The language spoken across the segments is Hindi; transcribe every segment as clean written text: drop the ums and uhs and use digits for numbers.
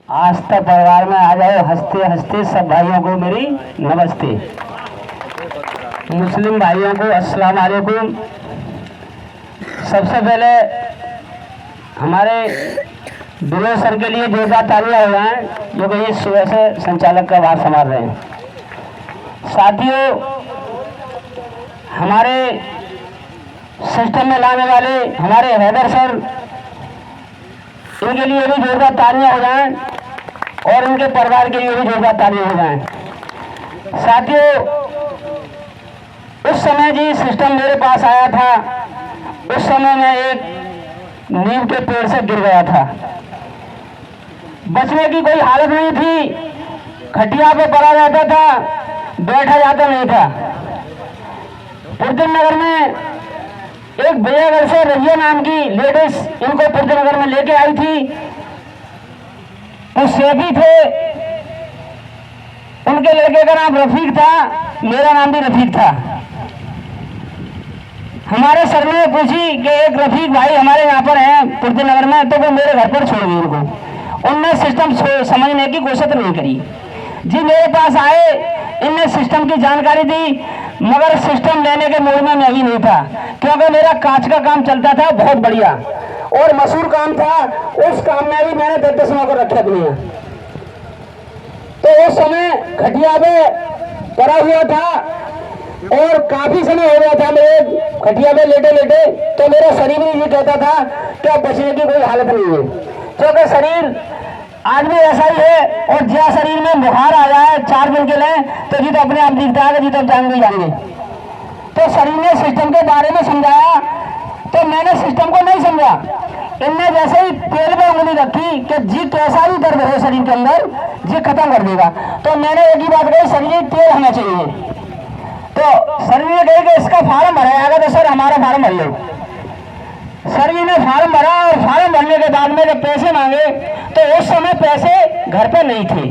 आस्था परिवार में आ जाओ, हंसते हंसते सब भाइयों को मेरी नमस्ते। मुस्लिम भाइयों को अस्सलाम वालेकुम। सबसे पहले हमारे दुल्हे सर के लिए जोरदार तालियां हो जाएं, जो कि ये सुबह से संचालक का भार संभाल रहे हैं। साथियों, हमारे सिस्टम में लाने वाले हमारे हैदर सर, इनके लिए भी जोरदार तालियां हो जाएं और इनके परिवार के लिए भी जोरदार तालियां हो जाएं। साथियों, उस समय जी सिस्टम मेरे पास आया था, उस समय मैं एक नीम के पेड़ से गिर गया था। बचने की कोई हालत नहीं थी, खटिया पे पड़ा रहता था, बैठा जाता नहीं था। पुरदन नगर में एक भैयागढ़ से रजिया नाम की लेडीज इनको पुरदन नगर में लेके आई थी। वो सेठी थे, उनके लड़के का नाम रफीक था, मेरा नाम भी रफीक था। हमारे सर ने पूछी कि एक रफीक भाई हमारे यहाँ पर हैं पुरदन नगर में, तो वो मेरे घर पर छोड़ गई उनको। उनने सिस्टम समझने की कोशिश नहीं करी जी। मेरे पास आए, इनने सिस्टम की जानकारी दी, मगर सिस्टम लेने के मूड में मैं ही नहीं था, क्योंकि मेरा कांच का काम चलता था बहुत बढ़िया और मशहूर काम था। उस काम में भी मैंने 10 नौकर रखे अपने यहाँ। तो उस समय खटिया पे पड़ा हुआ था और काफी समय हो गया था मेरे खटिया पे लेटे लेटे। तो मेरा शरीर भी ये कहता था कि अब बचने की कोई हालत नहीं है, क्योंकि शरीर आदमी ऐसा ही है। और ज्या शरीर में बुखार आ जाए 4 दिन के लिए तो जी तो अपने आप दिखता है कि जी तो जाएंगे। तो शरीर ने सिस्टम के बारे में समझाया, तो मैंने सिस्टम को नहीं समझा। इनने जैसे ही तेल में उंगली रखी कि जी कैसा भी दर्द है शरीर के अंदर, जी खत्म कर देगा। तो मैंने एक ही बात कही, शरीर तेल होना चाहिए। तो शरीर ने कही कि इसका फार्म भरा जाएगा, तो सर हमारा फार्म भर लो। सर जी ने फार्म भरा और फार्म भरने के बाद में जब पैसे मांगे तो उस समय पैसे घर पे नहीं थे।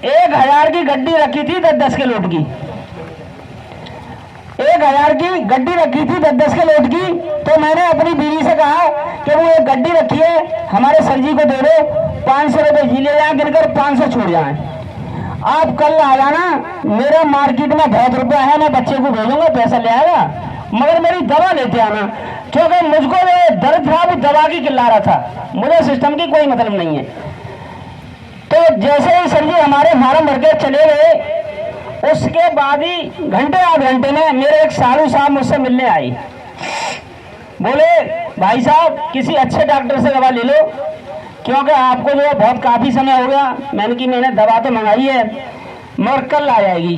1000 की गड्डी रखी थी 10-10 के नोट की, 1000 की गड्डी रखी थी 10-10 के नोट की। तो मैंने अपनी बीवी से कहा कि वो एक गड्डी रखी है, हमारे सर जी को दे दो, 500 रुपये जी ले जाए, गिनकर 500 छूट जाए। आप कल आ जाना, मेरा मार्केट में बहुत रुपया है, मैं बच्चे को भेजूंगा, पैसा ले आएगा, मगर मेरी दवा लेते आना, क्योंकि मुझको दर्द था, वो दवा की चिल्ला रहा था, मुझे सिस्टम की कोई मतलब नहीं है। तो जैसे ही सर जी हमारे फार्म भर के चले गए, उसके बाद ही घंटे 8 घंटे में मेरे एक साधु साहब मुझसे मिलने आई। बोले भाई साहब किसी अच्छे डॉक्टर से दवा ले लो, क्योंकि आपको जो है बहुत काफी समय हो गया। मैंने दवा तो मंगाई है मगर कल आ जाएगी।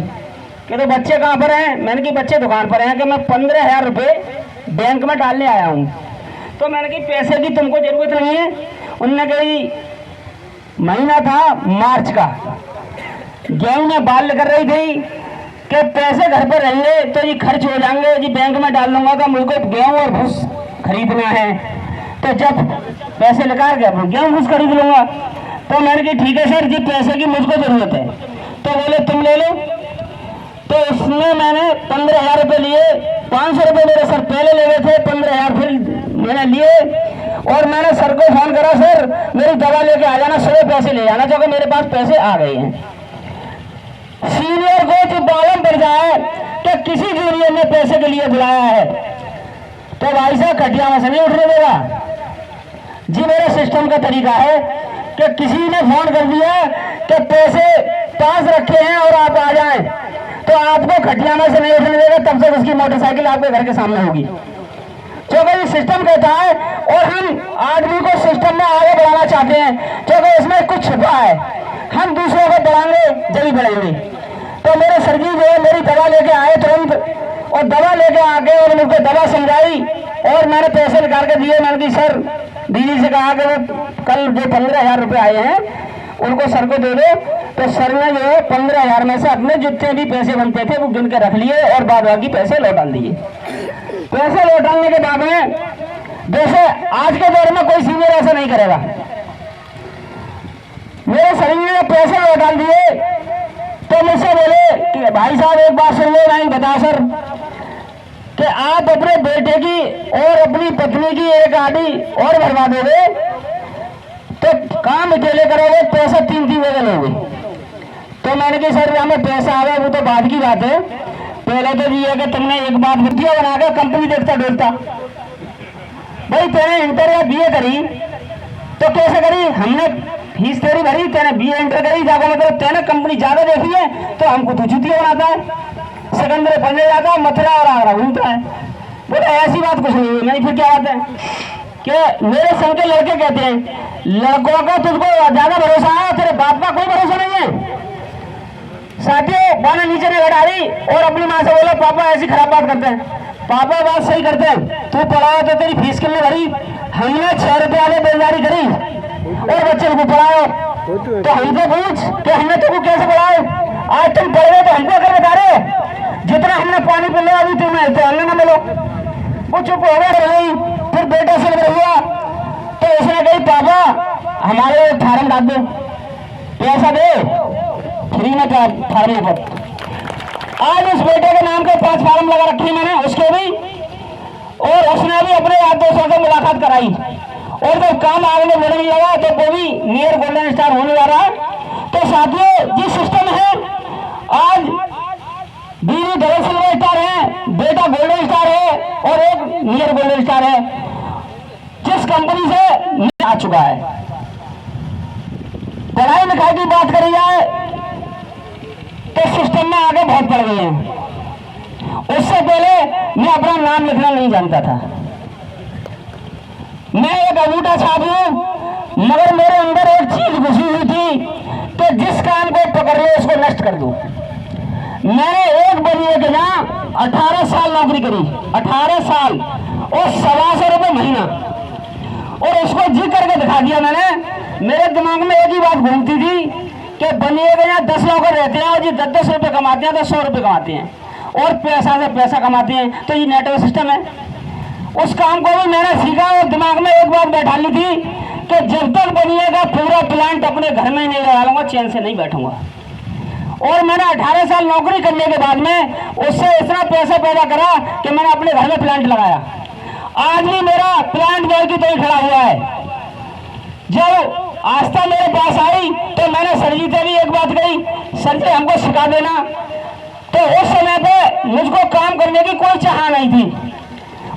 कि तो बच्चे कहाँ पर हैं? मैंने कि बच्चे दुकान पर हैं, कि मैं 15,000 रुपये बैंक में डालने आया हूँ। तो मैंने कि पैसे की तुमको जरूरत नहीं है। उनने कही, महीना था मार्च का, गेहूं में बाल कर रही थी कि पैसे घर पर रहेंगे तो ये खर्च हो जाएंगे जी, बैंक में डाल लूंगा तो मुझको गेहूं और भूस खरीदना है, तो जब पैसे निकाल के गेहूं भूस खरीद लूंगा। तो मैंने कि ठीक है सर जी, पैसे की मुझको जरूरत है। तो बोले तुम ले लो। तो उसमें मैंने 15,000 रुपये लिए, 500 रुपये मेरे सर पहले ले गए थे, 15,000 फिर मैंने लिए। और मैंने सर को फोन करा, सर मेरी दवा लेके आ जाना, 100 पैसे ले जाना, क्योंकि मेरे पास पैसे आ गए हैं। सीनियर को जो बालम पड़ जाए कि किसी जूनियर ने पैसे के लिए बुलाया है तो भाई साहब खटिया में से नहीं उठने देगा जी। मेरे सिस्टम का तरीका है कि किसी ने फोन कर दिया कि पैसे पास रखे हैं और आप आ जाएं, तो आपको खटिया में से नहीं उठने देगा, तब तक उसकी मोटरसाइकिल आपके घर के सामने होगी, क्योंकि सिस्टम कहता है। और हम आदमी को सिस्टम में आगे बढ़ाना चाहते हैं, क्योंकि इसमें कुछ छुपा है, हम दूसरों को बढ़ाएंगे जल्दी बढ़ेंगे। तो मेरे सर जी जो है मेरी दवा लेके आए तुरंत, और दवा लेके आके और मुझको दवा समझाई और मैंने पैसे निकाल के दिए। मैंने कि सर, दीदी से कहा कि वो कल जो 15,000 रुपये आए हैं उनको सर को दे दो। तो सर ने जो है 15,000 में से अपने जितने भी पैसे बनते थे वो गिन के रख लिए और बाद बाकी पैसे लौटा दिए। पैसे लौटाने के बाद में, जैसे आज के दौर में कोई सीनियर ऐसा नहीं करेगा, मेरे शरीर ने पैसे लौटा दिए। तो मुझसे बोले कि भाई साहब एक बात सुन लो, नहीं बता सर कि आप अपने बेटे की और अपनी पत्नी की एक गाड़ी और भरवा दोगे तो काम अकेले करोगे, पैसा 3-3 जगह लोगे। तो मैंने कहा सर हमें पैसा आ गया वो तो बाद की बात है, पहले तो ये है कि तुमने एक बात बुद्धिया बना के कंपनी देखता डोलता। भाई तेने इंटर या बीए करी तो कैसे करी, हमने फीस तेरी भरी, तेने बीए इंटर करी जाकर, मतलब तेने कंपनी ज्यादा देखी है तो हमको तो जुतिया बनाता है, सेकेंडरी पढ़ने जाता है, मथुरा और आगरा घूमता है। बोले ऐसी बात कुछ नहीं है। नहीं फिर क्या बात है कि मेरे संग के लड़के कहते हैं लड़कों का तुझको ज्यादा भरोसा है, तेरे बाप का कोई भरोसा नहीं है। साथियों बाना नीचे ने गड़ाड़ी और अपनी माँ से बोला पापा ऐसी खराब बात करते हैं, पापा बात सही करते हैं, तू पढ़ाओ तो तेरी फीस कितने भरी, हमने 6 रुपये वाले बेलदारी करी और बच्चे को पढ़ाओ, तो हमको पूछ कि हमने तुमको कैसे पढ़ाओ, आज तुम पढ़ रहे तो हमको अगर बता रहे जितना हमने पानी पी लिया अभी तुम्हें तो हमने ना मिलो। वो चुप हो गई, फिर बेटा से लग हुआ तो उसने कही पापा हमारे फार्म डाल दो, पैसा दे फ्री में फार्म पर। आज उस बेटे के नाम के 5 फार्म लगा रखी मैंने उसके भी, और उसने भी अपने यार दोस्तों से मुलाकात कराई, और जब काम आगे बढ़ने लगा तो वो भी नियर गोल्डन स्टार होने जा रहा है। तो साथियों जिस सिस्टम है आज बीवी डबल सिल्वर स्टार है, बेटा गोल्डन स्टार है और एक नियर गोल्डन स्टार है, जिस कंपनी से आ चुका है। पढ़ाई लिखाई की बात करी जाए तो सिस्टम में आगे बहुत बढ़ गए हैं। उससे पहले मैं अपना नाम लिखना नहीं जानता था, मैं एक अंगूठा छाप हूं, मगर मेरे अंदर एक चीज घुसी हुई थी कि जिस काम को पकड़ लो उसको नष्ट कर दो। मैंने एक बनिए के यहाँ 18 साल नौकरी करी, 18 साल और 125 रुपये महीना, और उसको जी करके दिखा दिया मैंने। मेरे दिमाग में एक ही बात घूमती थी कि बनिए के यहाँ 10 नौकर रहते हैं और जी 10-10 रुपये कमाते हैं, तो 100 रुपये कमाते हैं और पैसा से पैसा कमाते हैं, तो ये नेटवर्क सिस्टम है। उस काम को भी मैंने सीखा और दिमाग में एक बात बैठा ली थी कि जब तक बनिएगा पूरा प्लांट अपने घर में ही नहीं लगा लूंगा, चैन से नहीं बैठूंगा। और मैंने 18 साल नौकरी करने के बाद में उससे इतना पैसा पैदा करा कि मैंने अपने घर में प्लांट लगाया। आज भी मेरा प्लांट बैल की तरह खड़ा हुआ है। जब आस्था मेरे पास आई तो मैंने सर जी से भी एक बात कही, सर जी हमको सिखा देना। तो उस समय पे मुझको काम करने की कोई चाह नहीं थी,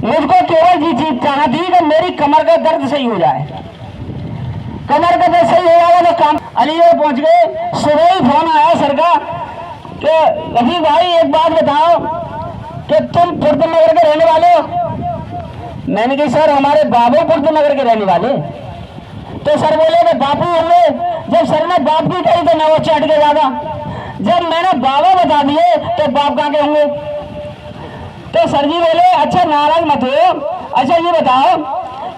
मुझको केवल ये चीज चाह थी कि मेरी कमर का दर्द सही हो जाए। कमर का दर्द सही हो जाएगा तो काम। अलीगढ़ पहुंच गए, सुबह ही फोन आया सर का कि रफीक भाई एक बात बताओ कि तुम पुरदन नगर के रहने वाले हो। मैंने कहा सर हमारे बाबू पुरदन नगर के रहने वाले। तो सर बोले कि बापू होंगे। जब सर ने बाप की कही तो मैं वो चढ़ के ज्यादा, जब मैंने बाबा बता दिए तो बाप कहाँ के होंगे। तो सर जी बोले अच्छा नाराज मत हो, अच्छा ये बताओ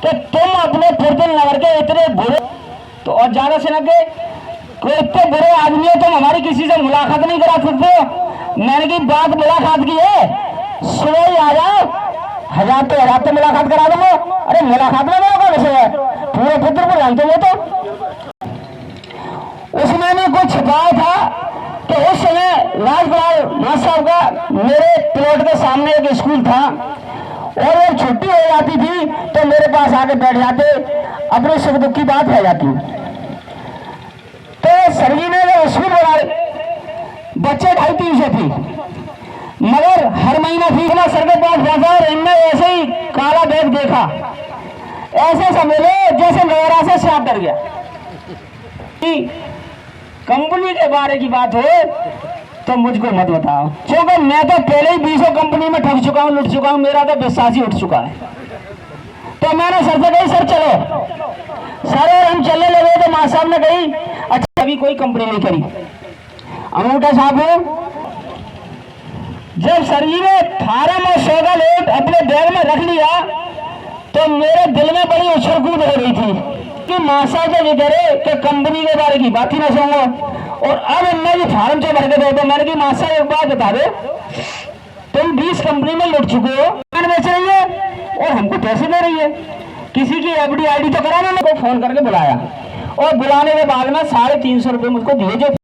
कि तुम अपने पुरदन नगर के इतने बुरे, तो और ज्यादा से लगे कोई इतने बुरे आदमी हो तुम हमारी किसी से मुलाकात नहीं करा सकते हो। मैंने की बात मुलाकात की है, सुबह ही आ जाओ, 1000 तो मुलाकात करा दूंगा। अरे मुलाकात में मेरा विषय है, पूरे पुत्र को जानते हो। तो उसमें भी कुछ छिपाया था कि उस समय राजपाल मास्टर साहब का मेरे प्लॉट के सामने एक स्कूल था, और जब छुट्टी हो जाती थी तो मेरे पास आके बैठ जाते, अपने सुख दुख की बात हो जाती। तो सर जी ने जो स्कूल बनाए, बच्चे 250-300 थी, मगर हर महीना फीस में सर के पास जाता और इनने ऐसे ही काला बैग देखा, ऐसे समझ लो जैसे नौरा से सांप डर गया। कंपनी के बारे की बात हो तो मुझको मत बताओ, क्योंकि मैं तो पहले ही 20 कंपनी में ठग चुका हूँ, लुट चुका हूँ, मेरा तो विश्वास ही उठ चुका है। तो मैंने सर से कही सर चलो, सर और हम चलने लगे तो मां साहब ने कही अच्छा अभी कोई कंपनी नहीं करी। अंगूठा साहब हो, जब सर जी ने फार्म और सौदा लेट अपने बैग में रख लिया तो मेरे दिल में बड़ी उछल कूद हो रही थी कि मां साहब जो करे कि कंपनी के बारे की बात ही ना सुनो, और अब मैं भी फार्म से भर के दे दो। मैंने की मां साहब एक बात बता दो, तुम 20 कंपनी में लुट चुके हो, बेच रही है और हमको पैसे दे रही है, किसी की एफडी आईडी तो करा। मैंने को फोन करके बुलाया और बुलाने के बाद में 350 रुपये मुझको दिए जो